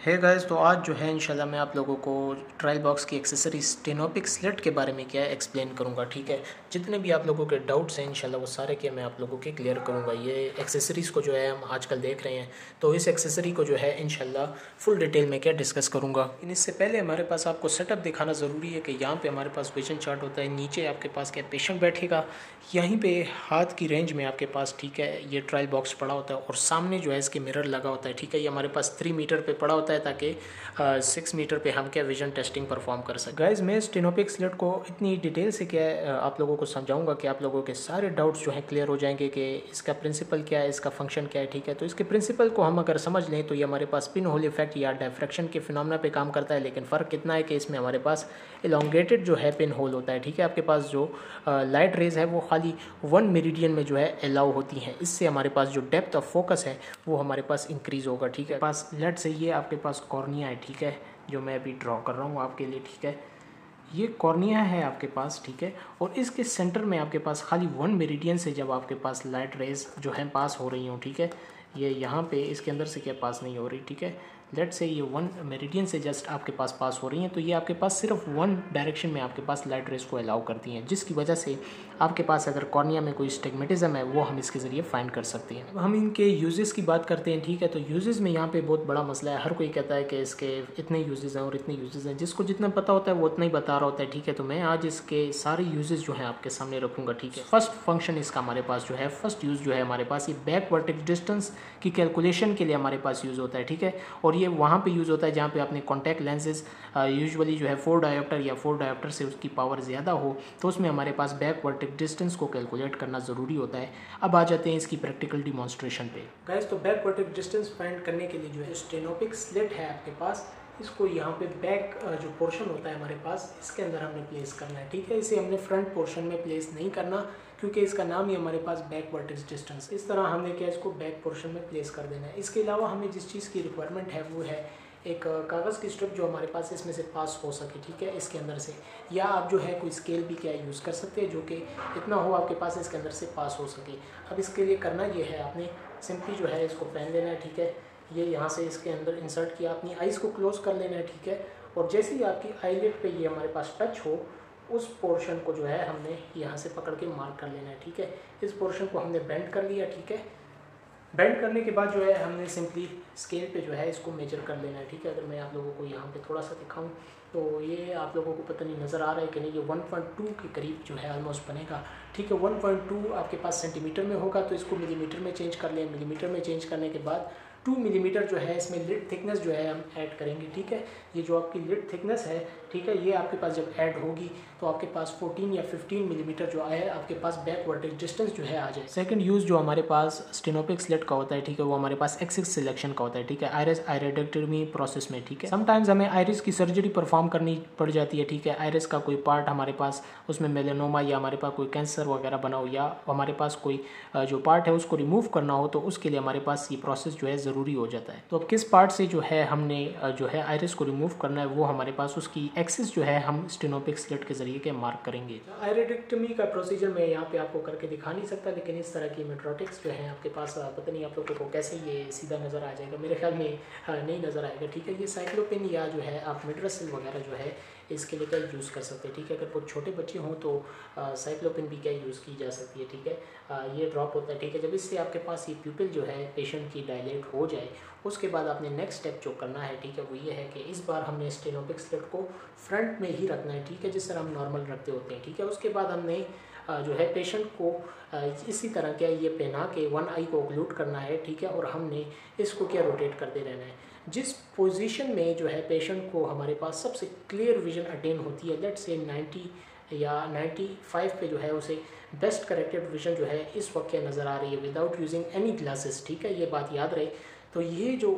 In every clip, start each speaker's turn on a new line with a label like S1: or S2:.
S1: है गाइस, तो आज जो है इंशाल्लाह मैं आप लोगों को ट्रायल बॉक्स की एक्सेसरी स्टेनोपिक स्लिट के बारे में क्या है एक्सप्लेन करूंगा। ठीक है, जितने भी आप लोगों के डाउट्स हैं इंशाल्लाह वो सारे के मैं आप लोगों के क्लियर करूंगा। ये एक्सेसरीज़ को जो है हम आजकल देख रहे हैं, तो इस एक्सेसरी को जो है इंशाल्लाह फुल डिटेल में क्या डिस्कस करूँगा। इससे पहले हमारे पास आपको सेटअप दिखाना ज़रूरी है कि यहाँ पर हमारे पास विजन चार्ट होता है, नीचे आपके पास क्या पेशेंट बैठेगा, यहीं पर हाथ की रेंज में आपके पास ठीक है ये ट्रायल बॉक्स पड़ा होता है और सामने जो है इसके मिरर लगा होता है। ठीक है, ये हमारे पास 3 मीटर पे पड़ा होता है ताकि 6 मीटर पे हम क्या विजन टेस्टिंग परफॉर्म कर सकें। गाइज मैं स्टेनोपिक स्लिट को इतनी डिटेल से क्या आप लोगों को समझाऊंगा कि आप लोगों के सारे डाउट्स जो हैं क्लियर हो जाएंगे कि इसका प्रिंसिपल क्या है, इसका फंक्शन क्या है। ठीक है, तो इसके प्रिंसिपल को हम अगर समझ लें तो ये हमारे पास पिन होल इफेक्ट या डायफ्रैक्शन के फिनोमेना पे काम करता है, लेकिन फ़र्क कितना है कि इसमें हमारे पास एलोंगेटेड जो है पिन होल होता है। ठीक है, आपके पास जो लाइट रेज है वो खाली 1 मेरिडियन में जो है अलाउ होती हैं, इससे हमारे पास जो डेप्थ ऑफ फोकस है वो हमारे पास इंक्रीज़ होगा। ठीक है, पास लेट से ये आपके पास कॉर्निया है, ठीक है, जो मैं अभी ड्रॉ कर रहा हूँ आपके लिए। ठीक है, ये कॉर्निया है आपके पास, ठीक है, और इसके सेंटर में आपके पास खाली 1 मेरिडियन से जब आपके पास लाइट रेज जो है पास हो रही हूँ, ठीक है, ये यहाँ पे इसके अंदर से क्या पास नहीं हो रही। ठीक है, लेट से ये 1 मेरिडियन से जस्ट आपके पास हो रही हैं, तो ये आपके पास सिर्फ 1 डायरेक्शन में आपके पास लाइट रेज को अलाउ करती हैं, जिसकी वजह से आपके पास अगर कॉर्निया में कोई स्टिग्मेटिज्म है वो हम इसके ज़रिए फाइंड कर सकते हैं। अब हम इनके यूजेस की बात करते हैं। ठीक है, तो यूजेस में यहाँ पे बहुत बड़ा मसला है, हर कोई कहता है कि इसके इतने यूजेस हैं और इतने यूजेस हैं, जिसको जितना पता होता है वो उतना ही बता रहा होता है। ठीक है, तो मैं आज इसके सारे यूजेस जो हैं आपके सामने रखूँगा। ठीक है, फर्स्ट फंक्शन इसका हमारे पास जो है, फर्स्ट यूज़ जो है हमारे पास ये बैक वर्टेक्स डिस्टेंस की कैलकुलेशन के लिए हमारे पास यूज़ होता है। ठीक है, और ये वहाँ पे यूज़ होता है जहाँ पे आपने कॉन्टैक्ट लेंसेज यूजुअली जो है 4 डायोप्टर या 4 डायोप्टर से उसकी पावर ज़्यादा हो, तो उसमें हमारे पास बैक वर्टेक्स डिस्टेंस को कैलकुलेट करना ज़रूरी होता है। अब आ जाते हैं इसकी प्रैक्टिकल डिमॉन्स्ट्रेशन पे। गाइस, तो बैक वर्टेक्स डिस्टेंस फाइंड करने के लिए जो है स्टेनोपिक स्लिट है आपके पास, इसको यहाँ पे बैक जो पोर्शन होता है हमारे पास, इसके अंदर हमने प्लेस करना है। ठीक है, इसे हमने फ्रंट पोर्शन में प्लेस नहीं करना, क्योंकि इसका नाम ही हमारे पास बैक वर्टेक्स डिस्टेंस। इस तरह हमने क्या इसको बैक पोर्शन में प्लेस कर देना है। इसके अलावा हमें जिस चीज़ की रिक्वायरमेंट है वो है एक कागज़ की स्ट्रिप जो हमारे पास इसमें से पास हो सके। ठीक है, इसके अंदर से, या आप जो है कोई स्केल भी क्या यूज़ कर सकते हैं जो कि इतना हो आपके पास इसके अंदर से पास हो सके। अब इसके लिए करना ये है, आपने सिंपली जो है इसको पहन लेना है। ठीक है, ये यहाँ से इसके अंदर इंसर्ट किया, अपनी आइज़ को क्लोज कर लेना है। ठीक है, और जैसे ही आपकी आईलिड पे ये हमारे पास टच हो, उस पोर्शन को जो है हमने यहाँ से पकड़ के मार्क कर लेना है। ठीक है, इस पोर्शन को हमने बेंड कर लिया। ठीक है, बेंड करने के बाद जो है हमने सिंपली स्केल पे जो है इसको मेजर कर लेना है। ठीक है, अगर मैं आप लोगों को यहाँ पे थोड़ा सा दिखाऊं तो ये आप लोगों को पता नहीं नज़र आ रहा है कि नहीं, ये 1.2 के करीब जो है ऑलमोस्ट बनेगा। ठीक है, 1.2 आपके पास सेंटीमीटर में होगा, तो इसको मिलीमीटर में चेंज कर लें। मिलीमीटर में चेंज करने के बाद 2 मिलीमीटर जो है इसमें लिड थिकनेस जो है हम ऐड करेंगे। ठीक है, ये जो आपकी लिड थिकनेस है, ठीक है, ये आपके पास जब ऐड होगी तो आपके पास 14 या 15 मिलीमीटर जो है आपके पास बैक वर्टेक्स डिस्टेंस जो है आ जाए। सेकंड यूज़ जो हमारे पास स्टेनोपिक स्लिट का होता है, ठीक है, वो हमारे पास एक्सिस सिलेक्शन का होता है। ठीक है, आयरिस आयरेक्टोमी प्रोसेस में। ठीक है, समटाइम्स हमें आयरिस की सर्जरी परफॉर्म करनी पड़ जाती है। ठीक है, आयरिस का कोई पार्ट हमारे पास उसमें मेलेनोमा या हमारे पास कोई कैंसर वगैरह बना हो, या हमारे पास कोई जो पार्ट है उसको रिमूव करना हो, तो उसके लिए हमारे पास ये प्रोसेस जो है ज़रूरी हो जाता है। तो अब किस पार्ट से जो है हमने जो है आयरिस को रिमूव करना है, वो हमारे पास उसकी एक्सिस जो है हम स्टेनोपिक स्लिट के जरिए के मार्क करेंगे। आयरेक्टोमी का प्रोसीजर मैं यहाँ पे आपको करके दिखा नहीं सकता, लेकिन इस तरह की मेट्रोटिक्स जो है आपके पास, पता नहीं आप लोगों को कैसे ये सीधा नज़र आ जाएगा, मेरे ख्याल में नहीं नज़र आएगा। ठीक है, ये साइक्लोपिन या जो है आप मेड्रासिल वगैरह जो है इसके लिए क्या यूज़ कर सकते हैं। ठीक है, अगर बहुत छोटे बच्चे हों तो साइक्लोपिन भी क्या यूज़ की जा सकती है। ठीक है, ये ड्रॉप होता है। ठीक है, जब इससे आपके पास ये प्यूपिल जो है पेशेंट की डायलेट हो जाए, उसके बाद आपने नेक्स्ट स्टेप जो करना है, ठीक है, वो ये है कि इस बार हमने स्टेनोपिक स्लिट को फ्रंट में ही रखना है। ठीक है, जिस तरह हम नॉर्मल रखते होते हैं। ठीक है, उसके बाद हमने जो है पेशेंट को इसी तरह क्या ये पहना के 1 आई को ओक्लूड करना है। ठीक है, और हमने इसको क्या रोटेट करते रहना है। जिस पोजीशन में जो है पेशेंट को हमारे पास सबसे क्लियर विजन अटेन होती है, लेट्स से 90 या 95 पे जो है उसे बेस्ट करेक्टेड विजन जो है इस वक्त क्या नज़र आ रही है विदाउट यूजिंग एनी ग्लासेस। ठीक है, ये बात याद रहे। तो ये जो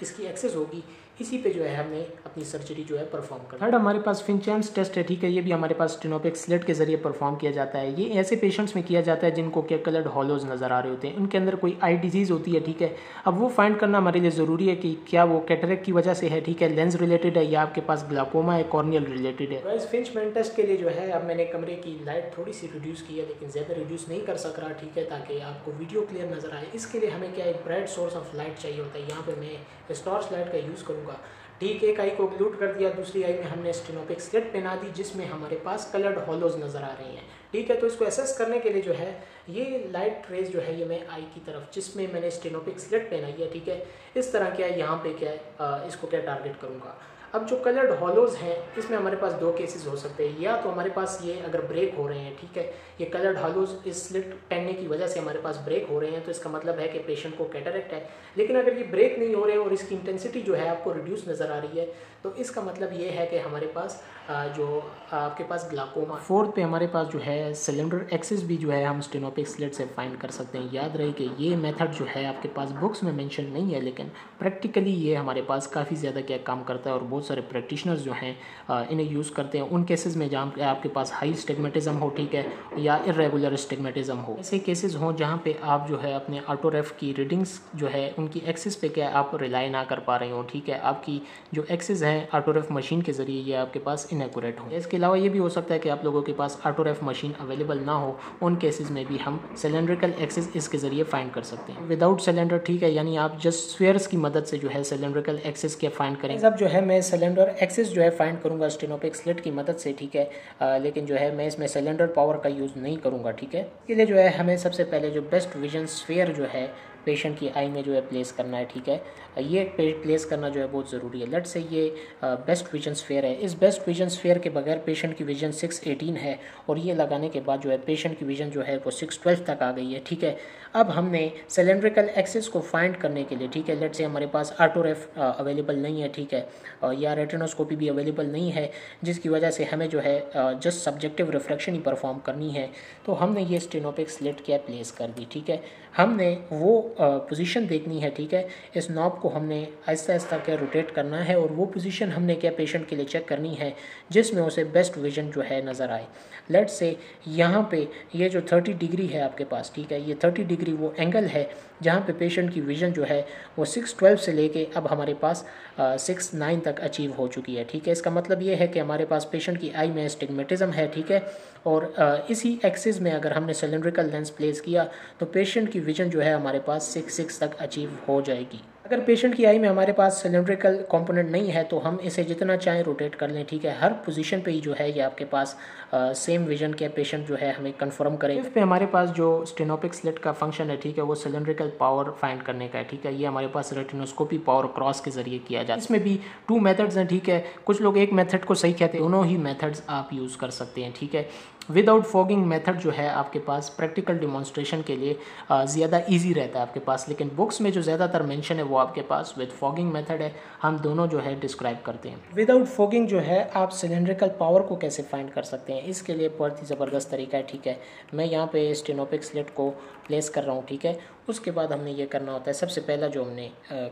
S1: इसकी एक्सेस होगी, इसी पे जो है हमने अपनी सर्जरी जो है परफॉर्म करना। थर्ड हमारे पास फिंचैम्स टेस्ट है। ठीक है, ये भी हमारे पास स्टेनोपिक स्लिट के जरिए परफॉर्म किया जाता है। ये ऐसे पेशेंट्स में किया जाता है जिनको क्या कलर्ड हॉलोज नज़र आ रहे होते हैं, उनके अंदर कोई आई डिजीज़ होती है। ठीक है, अब वो फाइंड करना हमारे लिए ज़रूरी है कि क्या वो कैटरेक्ट की वजह से है, ठीक है, लेंस रिलेटेड है, या आपके पास ग्लाकोमा है, कॉर्नियल रिलेटेड है। इस फिंचमैन टेस्ट के लिए जो है अब मैंने कमरे की लाइट थोड़ी सी रिड्यूस की है, लेकिन ज़्यादा रिड्यूस नहीं कर सक रहा। ठीक है, ताकि आपको वीडियो क्लियर नज़र आए। इसके लिए हमें क्या एक ब्राइट सोर्स ऑफ लाइट चाहिए होता है। यहाँ पे मैं इस टॉर्च लाइट का यूज़ करूँगा। ठीक, एक आई को ग्लूट कर दिया, दूसरी आई में हमने स्टेनोपिक स्लिट पहना दी जिसमें हमारे पास कलर्ड हॉलोज नज़र आ रही हैं। ठीक है, तो इसको एसेस करने के लिए जो है ये लाइट रेज जो है ये मैं आई की तरफ जिसमें मैंने स्टेनोपिक स्लिट पहनाई है, ठीक है, इस तरह क्या है यहाँ पे क्या है इसको क्या टारगेट करूँगा। अब जो कलर्ड हॉलोज हैं इसमें हमारे पास दो केसेस हो सकते हैं, या तो हमारे पास ये अगर ब्रेक हो रहे हैं, ठीक है, ये कलर्ड हॉलोज इस स्लिट पहनने की वजह से हमारे पास ब्रेक हो रहे हैं, तो इसका मतलब है कि पेशेंट को कैटरेक्ट है। लेकिन अगर ये ब्रेक नहीं हो रहे और इसकी इंटेंसिटी जो है आपको रिड्यूस नज़र आ रही है, तो इसका मतलब ये है कि हमारे पास जो आपके पास ग्लाकोमा। फोर्थ पे हमारे पास जो है सिलेंडर एक्सिस भी जो है हम स्टेनोपिक स्लिट से फाइंड कर सकते हैं। याद रहे कि ये मेथड जो है आपके पास बुक्स में मेंशन नहीं है, लेकिन प्रैक्टिकली ये हमारे पास काफ़ी ज़्यादा क्या काम करता है और बहुत सारे प्रैक्टिशनर्स जो हैं इन्हें यूज़ करते हैं उन केसेस में जहाँ पे आपके पास हाई स्टिग्मेटिज्म हो, ठीक है, या इरेगुलर स्टिग्मेटिज्म हो। ऐसे केसेस हों जहाँ पे आप जो है अपने ऑटोरेफ की रीडिंग्स जो है उनकी एक्सिस पे क्या आप रिलाई ना कर पा रहे हो, ठीक है, आपकी जो एक्सिस है ऑटोरेफ मशीन के ज़रिए ये आपके पास इनएक्यूरेट हो। इसके अलावा ये भी हो सकता है कि आप लोगों के पास ऑटोरेफ मशीन अवेलेबल ना हो, उन केसेस में भी हम सिलेंड्रिकल एक्सिस इसके ज़रिए फाइंड कर सकते हैं विदाउट सिलेंडर, ठीक है, यानी आप जस्ट स्फीयर्स की मदद से जो है सिलेंड्रिकल एक्सिस क्या फाइंड करेंगे। अब जो है मैं सिलेंडर एक्सिस जो है फाइंड करूँगा स्टेनोपिक स्लिट की मदद से, ठीक है, लेकिन जो है मैं इसमें सिलेंडर पावर का यूज़ नहीं करूँगा, ठीक है। इसके लिए जो है हमें सबसे पहले जो बेस्ट विजन स्फीयर जो है पेशेंट की आई में जो है प्लेस करना है, ठीक है, ये प्लेस करना जो है बहुत ज़रूरी है। लेट्स से ये बेस्ट विजन स्फीयर है। इस बेस्ट विजन स्फीयर के बगैर पेशेंट की विजन 618 है और ये लगाने के बाद जो है पेशेंट की विजन जो है वो 612 तक आ गई है, ठीक है। अब हमने सिलेंड्रिकल एक्सिस को फाइंड करने के लिए, ठीक है, लेट्स से हमारे पास ऑटोरेफ अवेलेबल नहीं है, ठीक है, या रेटिनोस्कोपी भी अवेलेबल नहीं है, जिसकी वजह से हमें जो है जस्ट सब्जेक्टिव रिफ्लेक्शन ही परफॉर्म करनी है, तो हमने ये स्टेनोपिक स्लिट क्या प्लेस कर दी, ठीक है। हमने वो पोजीशन देखनी है, ठीक है, इस नॉब को हमने आहिस्ता आहिस्ता क्या रोटेट करना है और वो पोजीशन हमने क्या पेशेंट के लिए चेक करनी है जिसमें उसे बेस्ट विजन जो है नज़र आए। लेट्स से यहाँ पे ये जो 30 डिग्री है आपके पास, ठीक है, ये 30 डिग्री वो एंगल है जहाँ पे पेशेंट की विजन जो है वो 612 से लेके अब हमारे पास 69 तक अचीव हो चुकी है, ठीक है। इसका मतलब ये है कि हमारे पास पेशेंट की आई में स्टिग्मेटिज्म है, ठीक है, और इसी एक्सिस में अगर हमने सिलेंड्रिकल लेंस प्लेस किया तो पेशेंट की विजन जो है हमारे पास 6 तक अचीव हो जाएगी। अगर पेशेंट की आई में हमारे पास सिलेंड्रिकल कंपोनेंट नहीं है तो हम इसे जितना चाहें रोटेट कर लें, ठीक है, हर पोजीशन पे ही जो है ये आपके पास सेम विजन के पेशेंट जो है हमें कंफर्म करें। इस पे हमारे पास जो स्टेनोपिक स्लिट का फंक्शन है, ठीक है, वो सिलेंड्रिकल पावर फाइंड करने का है, ठीक है, ये हमारे पास रेटिनोस्कोपी पावर क्रॉस के जरिए किया जाता है। इसमें भी 2 मेथड्स हैं, ठीक है, कुछ लोग एक मेथड को सही कहते हैं, दोनों ही मेथड्स आप यूज़ कर सकते हैं, ठीक है। विदाउट फॉगिंग मेथड जो है आपके पास प्रैक्टिकल डिमॉन्स्ट्रेशन के लिए ज़्यादा इजी रहता है आपके पास, लेकिन बुक्स में जो ज़्यादातर मेंशन है वो आपके पास विद फॉगिंग मेथड है। हम दोनों जो है डिस्क्राइब करते हैं। विदाउट फॉगिंग जो है आप सिलेंड्रिकल पावर को कैसे फाइंड कर सकते हैं, इसके लिए बहुत ही ज़बरदस्त तरीका है, ठीक है। मैं यहाँ पे स्टेनोपिक स्लिट को प्लेस कर रहा हूँ, ठीक है। उसके बाद हमने ये करना होता है, सबसे पहला जो हमने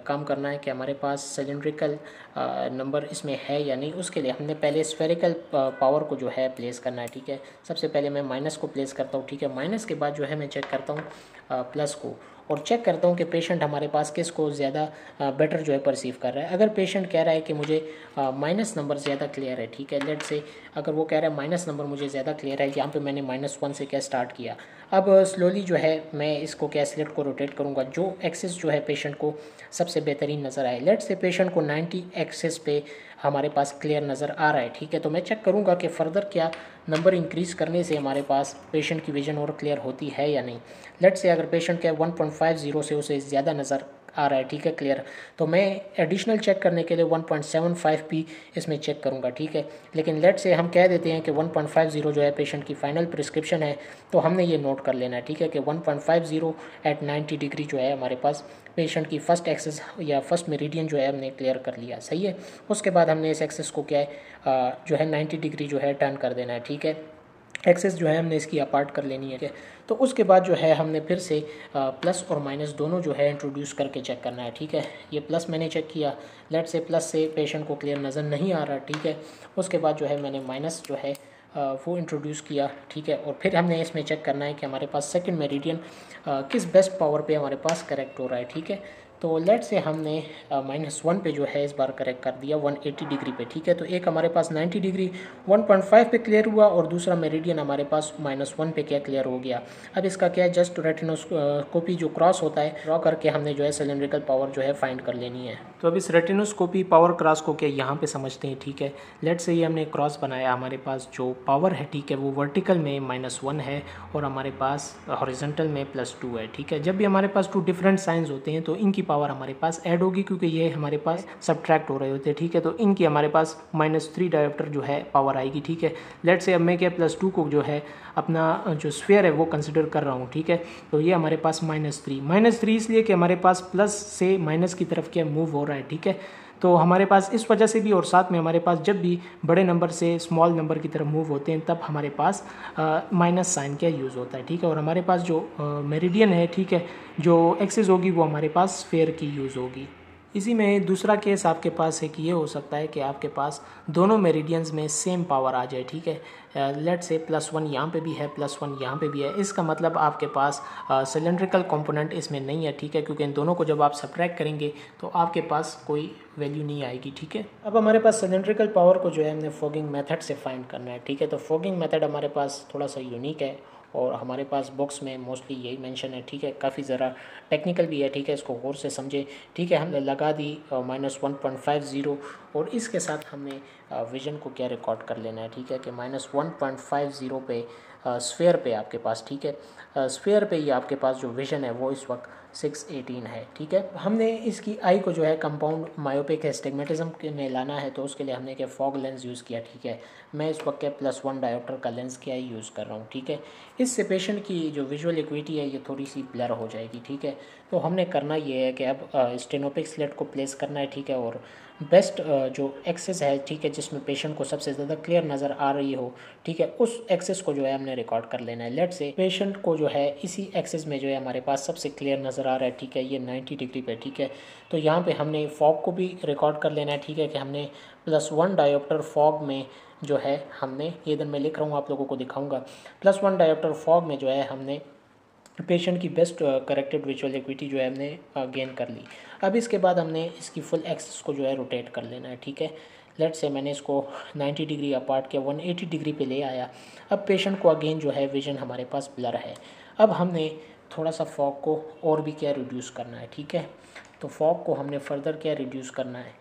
S1: काम करना है कि हमारे पास सिलेंड्रिकल नंबर इसमें है या नहीं, उसके लिए हमने पहले स्फेरिकल पावर को जो है प्लेस करना है, ठीक है। सबसे पहले मैं माइनस को प्लेस करता हूँ, ठीक है, माइनस के बाद जो है मैं चेक करता हूँ प्लस को और चेक करता हूँ कि पेशेंट हमारे पास किसको ज़्यादा बेटर जो है परसीव कर रहा है। अगर पेशेंट कह रहा है कि मुझे माइनस नंबर ज़्यादा क्लियर है, ठीक है, लेट्स से अगर वो कह रहा है माइनस नंबर मुझे ज़्यादा क्लियर है, यहाँ पे मैंने -1 से क्या स्टार्ट किया। अब स्लोली जो है मैं इसको क्या स्लिट को रोटेट करूँगा जो एक्सिस जो है पेशेंट को सबसे बेहतरीन नज़र आए। लेट्स से पेशेंट को 90 एक्सिस पे हमारे पास क्लियर नज़र आ रहा है, ठीक है, तो मैं चेक करूँगा कि फ़र्दर क्या नंबर इंक्रीज़ करने से हमारे पास पेशेंट की विजन और क्लियर होती है या नहीं। लेट्स से अगर पेशेंट के 1.50 से उसे ज़्यादा नज़र आ रहा है, ठीक है, क्लियर, तो मैं एडिशनल चेक करने के लिए 1.75 पी इसमें चेक करूंगा, ठीक है। लेकिन लेट से हम कह देते हैं कि 1.50 जो है पेशेंट की फाइनल प्रिस्क्रिप्शन है, तो हमने ये नोट कर लेना है, ठीक है, कि 1.50 एट 90 डिग्री जो है हमारे पास पेशेंट की फर्स्ट एक्सेस या फर्स्ट मेरिडियन जो है हमने क्लियर कर लिया, सही है। उसके बाद हमने इस एक्सेस को क्या है जो है 90 डिग्री जो है टर्न कर देना है, ठीक है। एक्सेस जो है हमने इसकी अपार्ट कर लेनी है, तो उसके बाद जो है हमने फिर से प्लस और माइनस दोनों जो है इंट्रोड्यूस करके चेक करना है, ठीक है। ये प्लस मैंने चेक किया, लेट से प्लस से पेशेंट को क्लियर नज़र नहीं आ रहा, ठीक है। उसके बाद जो है मैंने माइनस जो है वो इंट्रोड्यूस किया, ठीक है, और फिर हमने इसमें चेक करना है कि हमारे पास सेकंड मेरिडियन किस बेस्ट पावर पे हमारे पास करेक्ट हो रहा है, ठीक है। तो लेट से हमने -1 पे जो है इस बार करेक्ट कर दिया 180 डिग्री पे, ठीक है। तो एक हमारे पास 90 डिग्री 1.5 पे क्लियर हुआ और दूसरा मेरिडियन हमारे पास -1 पे क्या क्लियर हो गया। अब इसका क्या है, जस्ट रेटिनोस्कोपी जो क्रॉस होता है ड्रॉ करके हमने जो है सिलेंड्रिकल पावर जो है फाइंड कर लेनी है। तो अब इस रेटिनोस्कोपी पावर क्रॉस को क्या यहाँ पे समझते हैं, ठीक है। लेट से ये हमने क्रॉस बनाया, हमारे पास जो पावर है, ठीक है, वो वर्टिकल में -1 है और हमारे पास हॉरिजॉन्टल में +2 है, ठीक है। जब भी हमारे पास 2 डिफरेंट साइंस होते हैं तो इनकी पावर हमारे पास ऐड होगी, क्योंकि ये हमारे पास सब्ट्रैक्ट हो रहे होते हैं, ठीक है। तो इनकी हमारे पास -3 डायोप्टर जो है पावर आएगी, ठीक है। लेट से अब मैं क्या +2 को जो है अपना जो स्फीयर है वो कंसिडर कर रहा हूँ, ठीक है। तो ये हमारे पास -3 इसलिए कि हमारे पास प्लस से माइनस की तरफ क्या मूव हो रहा है, ठीक है। तो हमारे पास इस वजह से भी, और साथ में हमारे पास जब भी बड़े नंबर से स्मॉल नंबर की तरफ मूव होते हैं तब हमारे पास माइनस साइन क्या यूज़ होता है, ठीक है। और हमारे पास जो मेरिडियन है, ठीक है, जो एक्सिस होगी वो हमारे पास स्फीयर की यूज़ होगी। इसी में दूसरा केस आपके पास है कि ये हो सकता है कि आपके पास दोनों मेरिडियंस में सेम पावर आ जाए, ठीक है। लेट से +1 यहाँ पे भी है, +1 यहाँ पे भी है। इसका मतलब आपके पास सिलेंड्रिकल कंपोनेंट इसमें नहीं है, ठीक है, क्योंकि इन दोनों को जब आप सब्ट्रैक्ट करेंगे तो आपके पास कोई वैल्यू नहीं आएगी, ठीक है। अब हमारे पास सिलेंड्रिकल पावर को जो है हमने फॉगिंग मेथड से फाइंड करना है, ठीक है। तो फॉगिंग मेथड हमारे पास थोड़ा सा यूनिक है और हमारे पास बुक्स में मोस्टली यही मेंशन है, ठीक है। काफ़ी ज़रा टेक्निकल भी है, ठीक है, इसको गौर से समझे, ठीक है। हमने लगा दी -1.50 और इसके साथ हमने विजन को क्या रिकॉर्ड कर लेना है, ठीक है, कि -1.50 पे स्फीयर पे आपके पास, ठीक है, स्फीयर पे ही आपके पास जो विजन है वो इस वक्त 618 है, ठीक है। हमने इसकी आई को जो है कंपाउंड मायोपिक एस्टिग्मेटिज्म में लाना है, तो उसके लिए हमने क्या फॉग लेंस यूज़ किया, ठीक है। मैं इस वक्त क्या +1 डायोप्टर का लेंस क्या यूज़ कर रहा हूँ, ठीक है। इससे पेशेंट की जो विजुअल एक्विटी है ये थोड़ी सी ब्लर हो जाएगी, ठीक है। तो हमने करना ये है कि अब स्टेनोपिक स्लिट को प्लेस करना है, ठीक है, और बेस्ट जो एक्सेस है, ठीक है, जिसमें पेशेंट को सबसे ज़्यादा क्लियर नज़र आ रही हो, ठीक है, उस एक्सेस को जो है हमने रिकॉर्ड कर लेना है। लेट से पेशेंट को जो है इसी एक्सेस में जो है हमारे पास सबसे क्लियर नज़र आ रहा है, ठीक है, ये 90 डिग्री पे, ठीक है। तो यहाँ पे हमने फॉग को भी रिकॉर्ड कर लेना है, ठीक है, कि हमने +1 डायोप्टर फॉग में जो है हमने, ये इधर मैं लिख रहा हूँ आप लोगों को दिखाऊंगा, +1 डायोप्टर फॉग में जो है हमने पेशेंट की बेस्ट करेक्टेड विजुअल एक्विटी जो है हमने गेन कर ली। अब इसके बाद हमने इसकी फुल एक्सिस को जो है रोटेट कर लेना है, ठीक है। लेट से मैंने इसको 90 डिग्री अपार्ट किया, 180 डिग्री पे ले आया। अब पेशेंट को अगेन जो है विजन हमारे पास ब्लर है। अब हमने थोड़ा सा फॉग को और भी क्या रिड्यूस करना है, ठीक है। तो फॉग को हमने फर्दर क्या रिड्यूस करना है,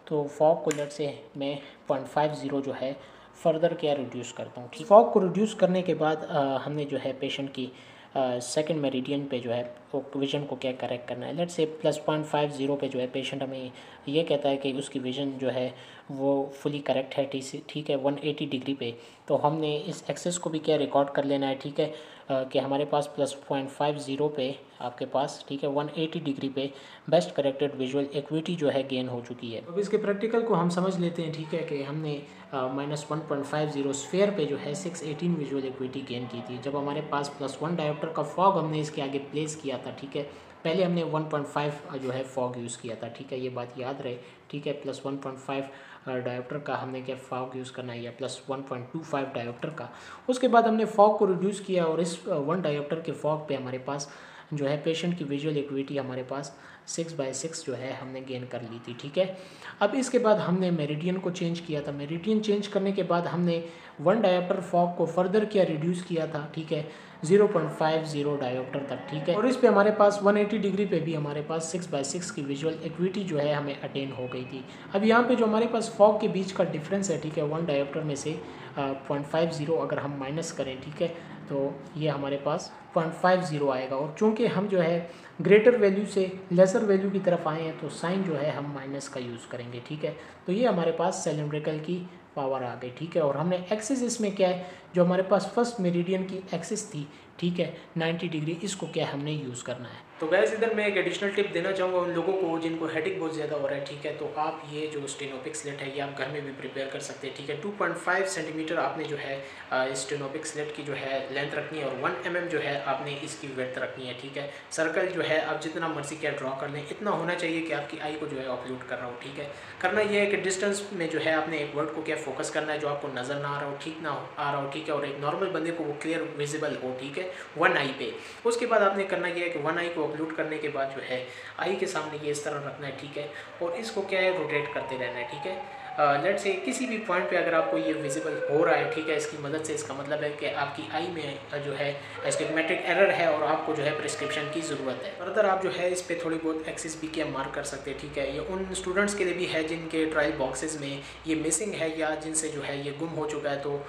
S1: तो फॉग को लेट से मैं 0.50 जो है फर्दर क्या रिड्यूस करता हूँ, ठीक। फॉग को रिड्यूस करने के बाद हमने जो है पेशेंट की सेकंड मेरिडियन पे जो है विजन को क्या करेक्ट करना है। लेट से +0.50 पे जो है पेशेंट हमें ये कहता है कि उसकी विजन जो है वो फुली करेक्ट है, ठीक है, 180 डिग्री पे। तो हमने इस एक्सेस को भी क्या रिकॉर्ड कर लेना है, ठीक है, कि हमारे पास +0.50 पे आपके पास, ठीक है, 180 डिग्री पे बेस्ट करेक्टेड विजुअल एक्विटी जो है गेन हो चुकी है। अब इसके प्रैक्टिकल को हम समझ लेते हैं, ठीक है, कि हमने -1.50 स्फीयर पे जो है 618 विजुअल एक्विटी गेन की थी जब हमारे पास +1 डायोप्टर का फॉग हमने इसके आगे प्लेस किया था, ठीक है। पहले हमने 1.5 जो है फॉग यूज़ किया था, ठीक है, ये बात याद रहे, ठीक है। +1.5 डायोप्टर का हमने क्या फॉग यूज़ करना है, या +1.25 डायोप्टर का। उसके बाद हमने फॉग को रिड्यूस किया और इस 1 डायोप्टर के फॉग पे हमारे पास जो है पेशेंट की विजुअल एक्विटी हमारे पास 6/6 जो है हमने गेन कर ली थी, ठीक है। अब इसके बाद हमने मेरिडियन को चेंज किया था। मेरिडियन चेंज करने के बाद हमने 1 डायोप्टर फॉग को फर्दर क्या रिड्यूस किया था, ठीक है, 0.50 डायोप्टर तक, ठीक है। और इस पे हमारे पास 180 डिग्री पे भी हमारे पास 6/6 की विजुअल एक्विटी जो है हमें अटेन हो गई थी। अब यहाँ पे जो हमारे पास फॉग के बीच का डिफरेंस है, ठीक है, 1 डायोप्टर में से 0.50 अगर हम माइनस करें, ठीक है, तो ये हमारे पास 0.50 आएगा। और चूँकि हम जो है ग्रेटर वैल्यू से लेसर वैल्यू की तरफ आए हैं तो साइन जो है हम माइनस का यूज़ करेंगे, ठीक है। तो ये हमारे पास सिलेंड्रिकल की पावर आ गई, ठीक है। और हमने एक्सिस इसमें क्या है, जो हमारे पास फर्स्ट मेरिडियन की एक्सिस थी, ठीक है, 90 डिग्री, इसको क्या हमने यूज़ करना है। तो गैस इधर मैं एक एडिशनल टिप देना चाहूँगा उन लोगों को जिनको हेडेक बहुत ज़्यादा हो रहा है, ठीक है। तो आप ये जो स्टेनोपिक स्लिट है ये आप घर में भी प्रिपेयर कर सकते हैं, ठीक है। 2.5 सेंटीमीटर आपने जो है स्टेनोपिक स्लिट की जो है लेंथ रखनी है और 1 mm जो है आपने इसकी विड्थ रखनी है, ठीक है। सर्कल जो है आप जितना मर्जी क्या ड्रॉ कर लें, इतना होना चाहिए कि आपकी आई को जो है ऑक्लूड कर रहा हो, ठीक है। करना यह है कि डिस्टेंस में जो है आपने एक वर्ड को क्या फोकस करना है जो आपको नज़र ना आ रहा हो, ठीक ना आ रहा हो, ठीक है, और एक नॉर्मल बंदे को वो क्लियर विजिबल हो, ठीक है। वन आई पे। उसके बाद आपने करना क्या है कि वन आई को अपलोड करने के बाद जो है आई के सामने ये इस तरह रखना है, ठीक है, और इसको क्या है रोटेट करते रहना है, ठीक है। लेट्स से किसी भी पॉइंट पे अगर आपको ये विजिबल हो रहा है, ठीक है, इसकी मदद से इसका मतलब है कि आपकी आई में जो है एस्टिग्मेटिक एरर है और आपको जो है प्रिस्क्रिप्शन की ज़रूरत है। फर्दर आप जो है इस पर थोड़ी बहुत एक्सेस भी क्या मार्क कर सकते हैं, ठीक है। ये उन स्टूडेंट्स के लिए भी है जिनके ट्रायल बॉक्सेस में ये मिसिंग है या जिनसे जो है ये गुम हो चुका है, तो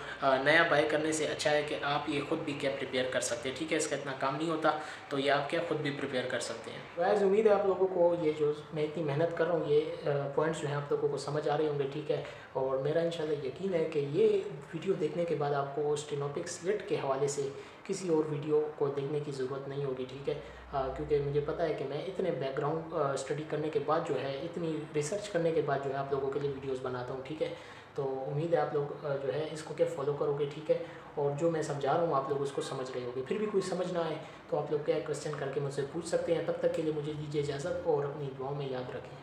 S1: नया बाय करने से अच्छा है कि आप ये खुद भी क्या प्रिपेयर कर सकते हैं, ठीक है। इसका इतना काम नहीं होता, तो ये आप क्या खुद भी प्रिपेयर कर सकते हैं। वैसे उम्मीद है आप लोगों को ये जो मैं इतनी मेहनत कर रहा हूँ ये पॉइंट्स जो हैं आप लोगों को समझ आ रहे होंगे, ठीक है। और मेरा इंशाल्लाह यकीन है कि ये वीडियो देखने के बाद आपको स्टेनोपिक स्लिट के हवाले से किसी और वीडियो को देखने की ज़रूरत नहीं होगी, ठीक है। क्योंकि मुझे पता है कि मैं इतने बैकग्राउंड स्टडी करने के बाद जो है, इतनी रिसर्च करने के बाद जो है आप लोगों के लिए वीडियोस बनाता हूँ, ठीक है। तो उम्मीद है आप लोग जो है इसको क्या फॉलो करोगे, ठीक है। और जो मैं समझा रहा हूँ आप लोग उसको समझ रहे होगे। फिर भी कोई समझ ना आए तो आप लोग क्या क्वेश्चन करके मुझसे पूछ सकते हैं। तब तक के लिए मुझे दीजिए इजाज़त और अपनी दुआओं में याद रखें।